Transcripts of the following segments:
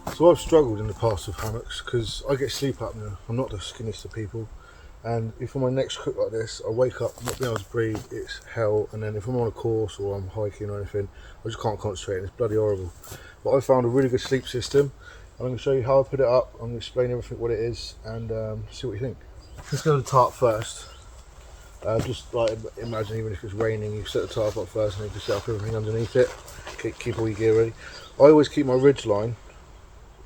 So I've struggled in the past with hammocks because I get sleep apnea. I'm not the skinniest of people, and if I'm on my next trip like this, I wake up not being able to breathe. It's hell. And then if I'm on a course or I'm hiking or anything, I just can't concentrate, and it's bloody horrible. But I found a really good sleep system, and I'm going to show you how I put it up. I'm going to explain everything what it is, and see what you think. Let's go to the tarp first. Just like imagine, even if it's raining, you set the tarp up first, and then you set up everything underneath it. Keep all your gear ready. I always keep my ridge line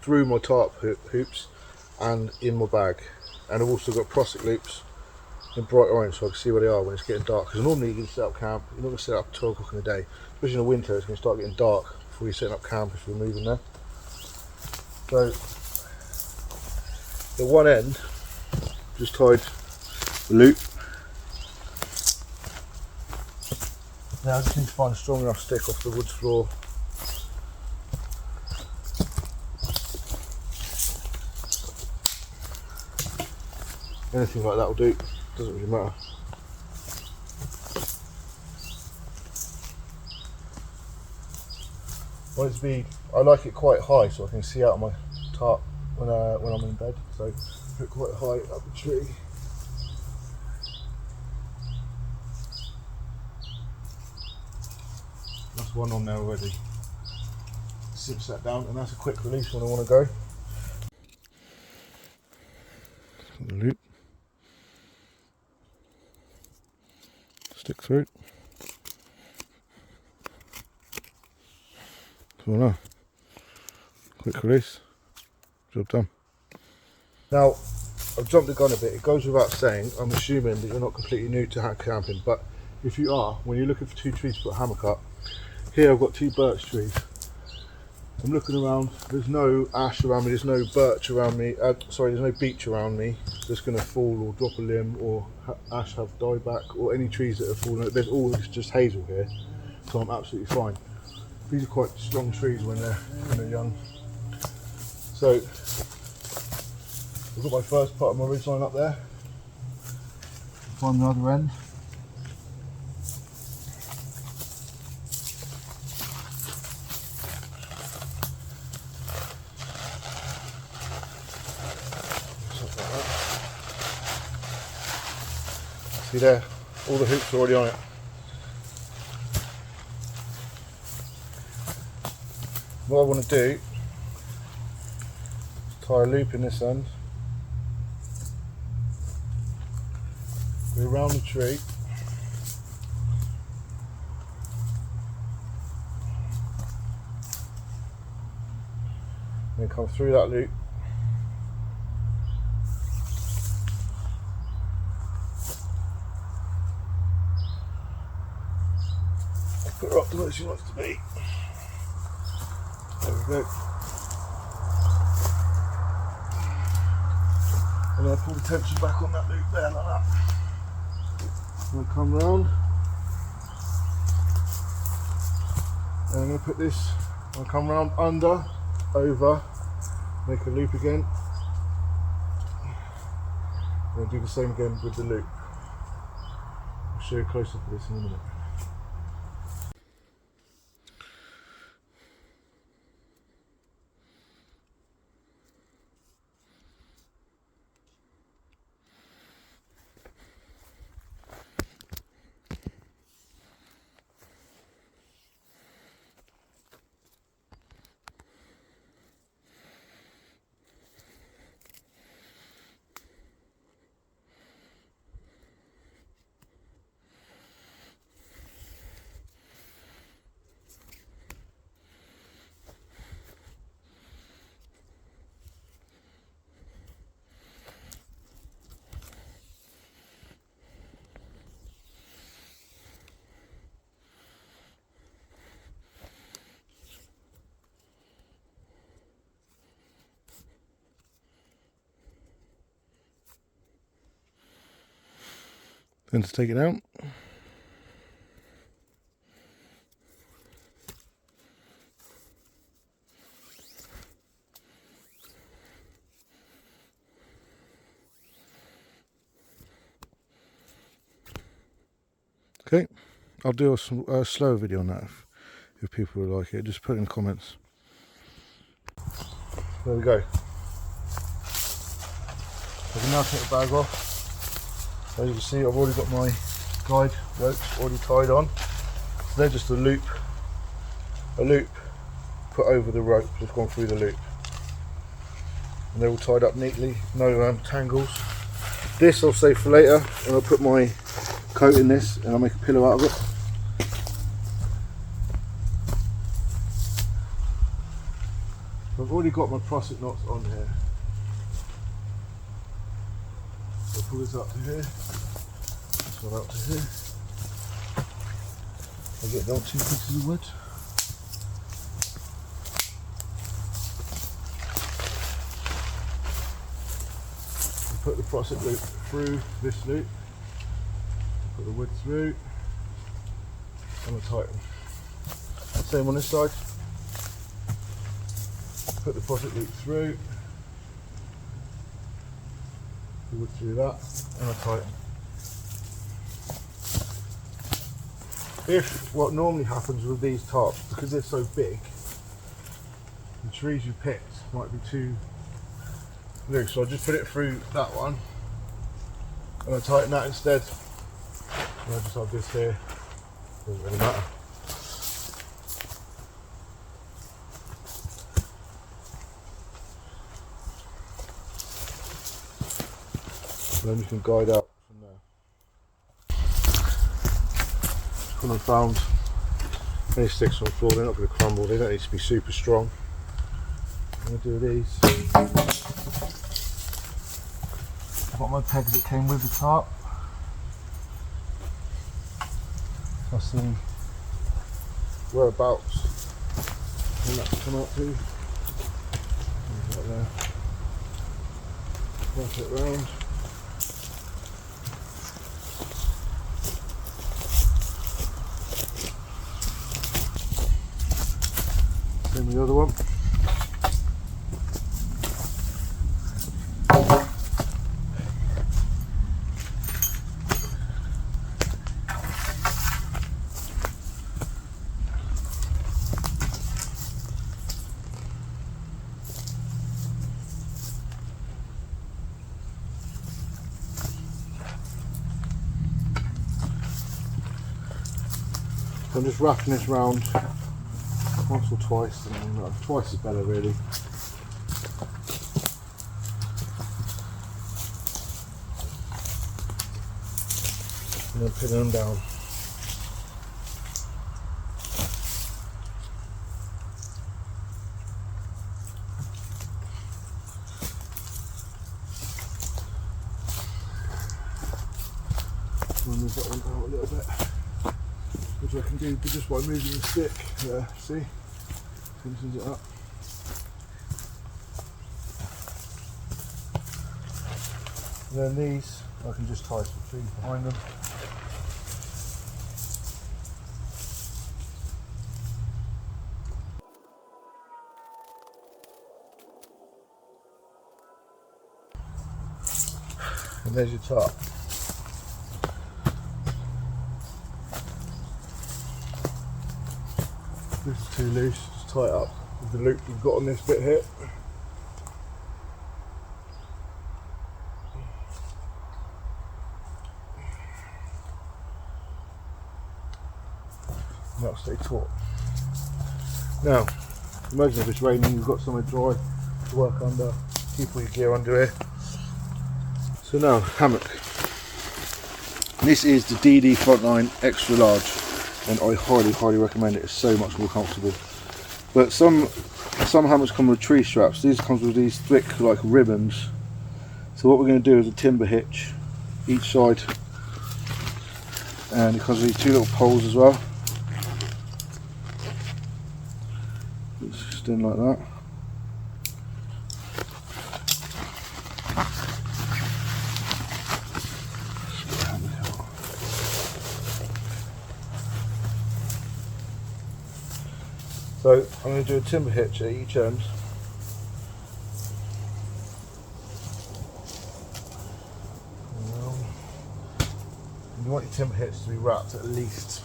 through my tarp hoops and in my bag, and I've also got Prossic loops in bright orange so I can see where they are when it's getting dark, because normally you can set up camp, you're not going to set up at 12 o'clock in the day, especially in the winter. It's going to start getting dark before you're setting up camp if you're moving there. So the one end just tied the loop. Now I just need to find a strong enough stick off the wood floor. Anything like that will do, doesn't really matter. I like it quite high so I can see out of my tarp when I'm in bed, so put it quite high up the tree. That's one on there already. Sits that down, and that's a quick release when I want to go. The loop. Stick through. Voila. Quick release. Job done. Now, I've jumped the gun a bit. It goes without saying, I'm assuming that you're not completely new to camping, but if you are, when you're looking for 2 trees to put a hammock up, here I've got 2 birch trees. I'm looking around, there's no ash around me, there's no birch around me, there's no beech around me that's going to fall or drop a limb or ash have died back, or any trees that have fallen. There's all just hazel here, so I'm absolutely fine. These are quite strong trees when they're young. So I've got my first part of my ridgeline up there. Find the other end. See there, all the hoops are already on it. What I want to do is tie a loop in this end, go around the tree, and then come through that loop. Put her up to where she wants to be. There we go. And then I pull the tension back on that loop there like that. And I come round. And I'm going to put this, I'll come round under, over, make a loop again. And do the same again with the loop. I'll show you a close up of this in a minute. Then to take it out. Okay, I'll do a slow video on that if people would like it. Just put it in the comments. There we go. I can now take the bag off. As you can see, I've already got my guide ropes already tied on. So they're just a loop put over the rope that's gone through the loop. And they're all tied up neatly, no tangles. This I'll save for later, and I'll put my coat in this and I'll make a pillow out of it. So I've already got my prusik knots on here. So I'll pull this up to here, this one up to here. I'll get down 2 pieces of wood. I'll put the prusik loop through this loop. Put the wood through and I'll tighten. Same on this side. Put the prusik loop through, the wood through that, and I'll tighten. If what normally happens with these tarps, because they're so big, the trees you picked might be too loose, so I'll just put it through that one and I'll tighten that instead. And I'll just have this here, doesn't really matter. And then you can guide out from there. Just when I found any sticks on the floor, they're not going to crumble, they don't need to be super strong. I'm going to do these. I've got my pegs that came with the tarp. I see whereabouts and that come out to. Right there. Wrap it round. Same with the other one. I'm just wrapping this round once or twice, and then, twice is better really. And then pinning them down. Move that one out a little bit. Which I can do just by moving the stick there, see? Tensions it up. And then these, I can just tie some trees behind them. And there's your tarp. This is too loose, just tie it up with the loop we've got on this bit here. And that'll stay taut. Now, imagine if it's raining, you've got somewhere dry to work under, keep all your gear under here. So now, hammock. This is the DD Frontline Extra Large. And I highly recommend it. It's so much more comfortable. But some hammocks come with tree straps. These comes with these thick like ribbons. So what we're going to do is a timber hitch each side, and it comes with these two little poles as well. It's just in like that. So I'm going to do a timber hitch at each end. And you want your timber hitch to be wrapped at least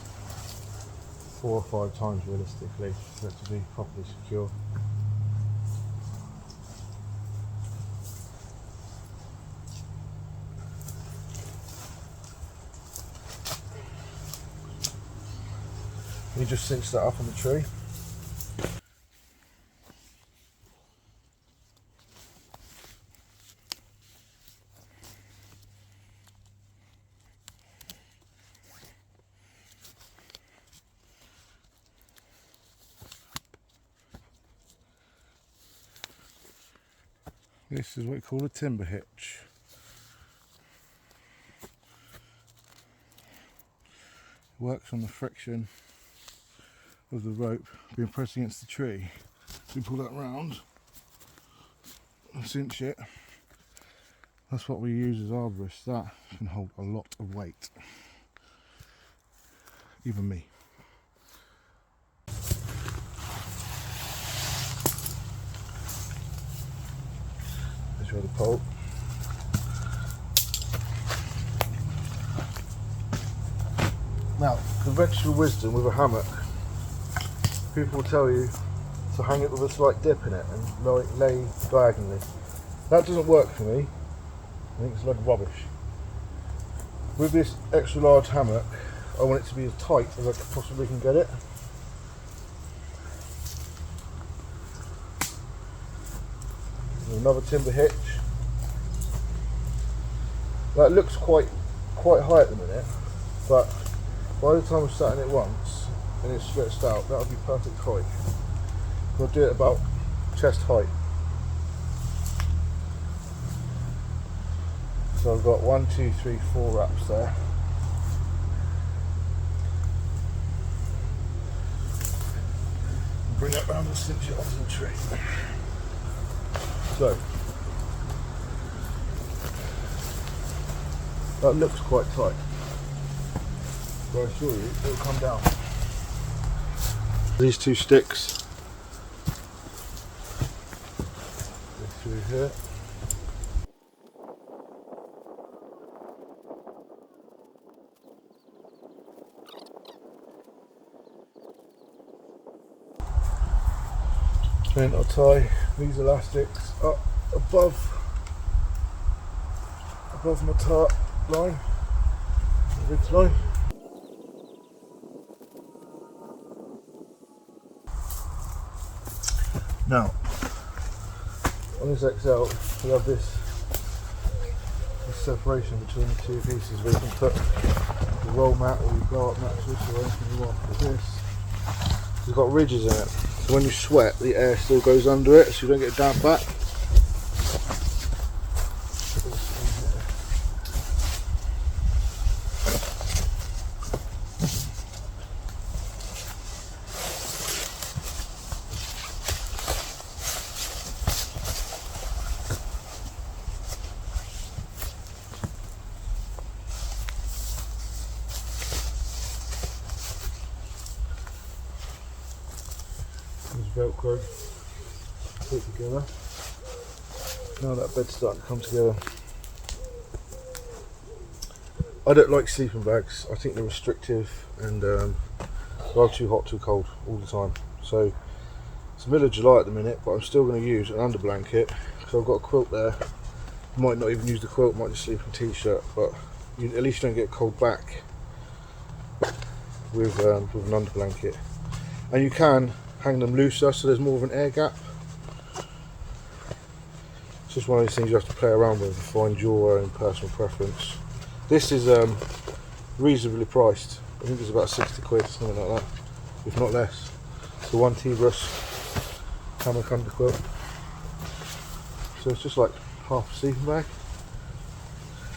4 or 5 times realistically for it to be properly secure. You just cinch that up on the tree. This is what we call a timber hitch. It works on the friction of the rope being pressed against the tree. So we pull that round and cinch it. That's what we use as arborists. That can hold a lot of weight. Even me. There's the pole. Now, conventional wisdom with a hammock, people will tell you to hang it with a slight dip in it and lay diagonally. That doesn't work for me. I think it's a load of rubbish. With this extra large hammock, I want it to be as tight as I possibly can get it. Another timber hitch. That looks quite high at the minute, but by the time I've sat in it once and it's stretched out, that'll be perfect height. I'll do it about chest height. So I've got 1, 2, 3, 4 wraps there. Bring that round and cinch it onto the tree. So, that looks quite tight, but I assure you it will come down. These two sticks go through here. Then I'll tie these elastics up above my tarp line, the ridge line. Now, on this XL, we have this separation between the two pieces where you can put the roll mat or your blow up mattress or anything you want. With this, it's got ridges in it. So when you sweat, the air still goes under it, so you don't get a damp back. Velcro put together. Now that bed's starting to come together. I don't like sleeping bags. I think they're restrictive and rather too hot, too cold all the time. So it's the middle of July at the minute, but I'm still going to use an under blanket because I've got a quilt there. Might not even use the quilt, might just sleep in a t-shirt, but at least you don't get a cold back with an under blanket. And you can hang them looser so there's more of an air gap. It's just one of those things you have to play around with and find your own personal preference. This is reasonably priced. I think it's about 60 quid, something like that, if not less. So one T-brush hammock under quilt. So it's just like half a sleeping bag.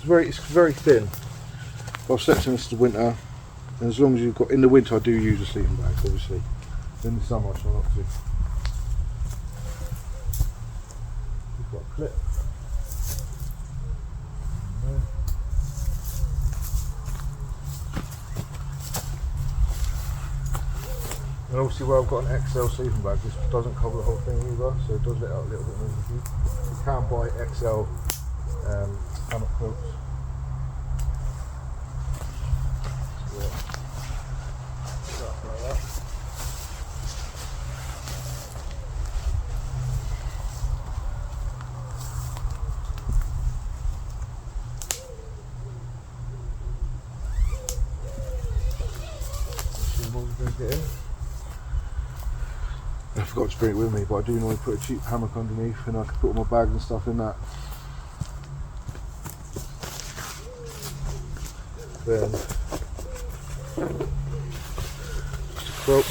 It's very thin. I've slept in this the winter, and as long as you've got, in the winter I do use a sleeping bag obviously. In the summer I try not to. We've got a clip. And obviously where I've got an XL sleeping bag, this doesn't cover the whole thing either, so it does let out a little bit more of you. You can buy XL hammock quilts. So, like that. What we're going to get in. I forgot to bring it with me, but I do normally put a cheap hammock underneath and I can put all my bags and stuff in that. Then just a quilt.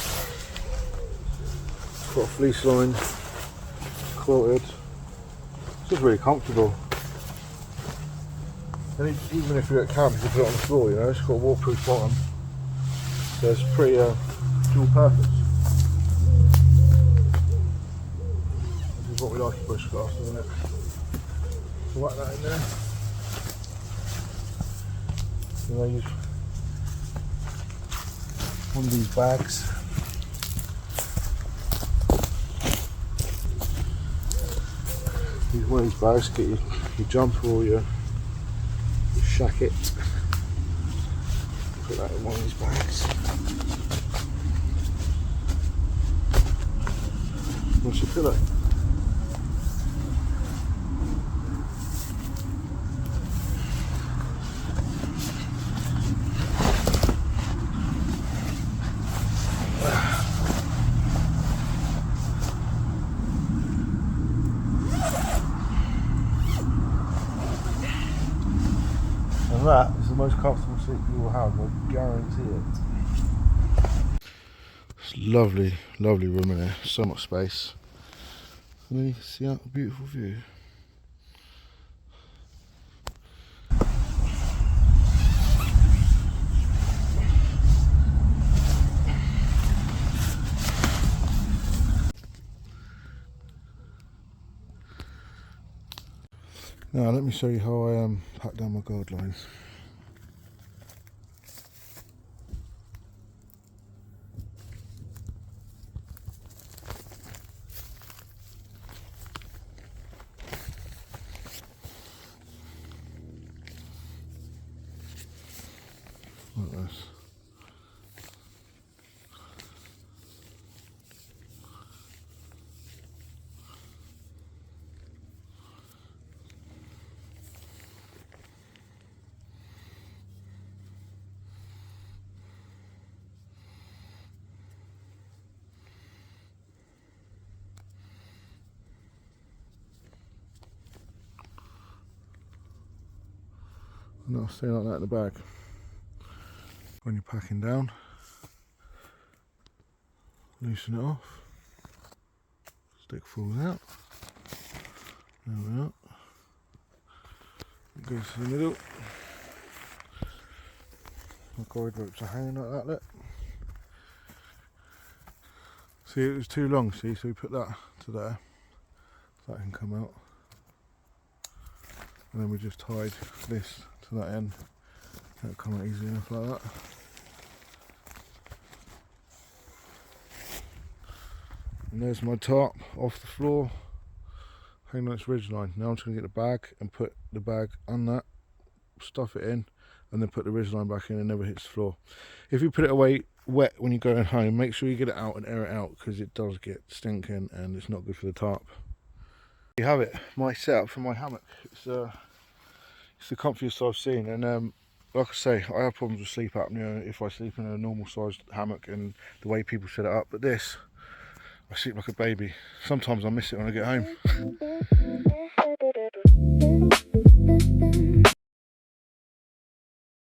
It's got a fleece line, quilted. It's just really comfortable. And even if you're at camp, you can put it on the floor, you know, it's got a waterproof bottom. So it's pretty dual purpose. This is what we like in bushcraft, isn't it? So whack that in there. And I use one of these bags. Use one of these bags to get your jumper or your shacket. Put that in one of these bags. What's your pillow? And that is the most comfortable seat you will have, I guarantee it. It's lovely, lovely room in here, so much space. And then you can see out a beautiful view. Now let me show you how I pack down my guard lines. Like this. And that'll stay like that in the bag. When you're packing down, loosen it off, stick falls out, there we are, it goes to the middle, my guide ropes are hanging like that, look. See, it was too long, see, so we put that to there, so that can come out, and then we just tied this to that end. That'll come out easily enough like that. And there's my tarp off the floor, hanging on its ridge line. Now I'm just going to get the bag and put the bag on that, stuff it in, and then put the ridge line back in and it never hits the floor. If you put it away wet when you're going home, make sure you get it out and air it out because it does get stinking and it's not good for the tarp. You have it, my setup for my hammock. It's the comfiest I've seen, and like I say, I have problems with sleep apnea if I sleep in a normal sized hammock and the way people set it up, but this, I sleep like a baby. Sometimes I miss it when I get home.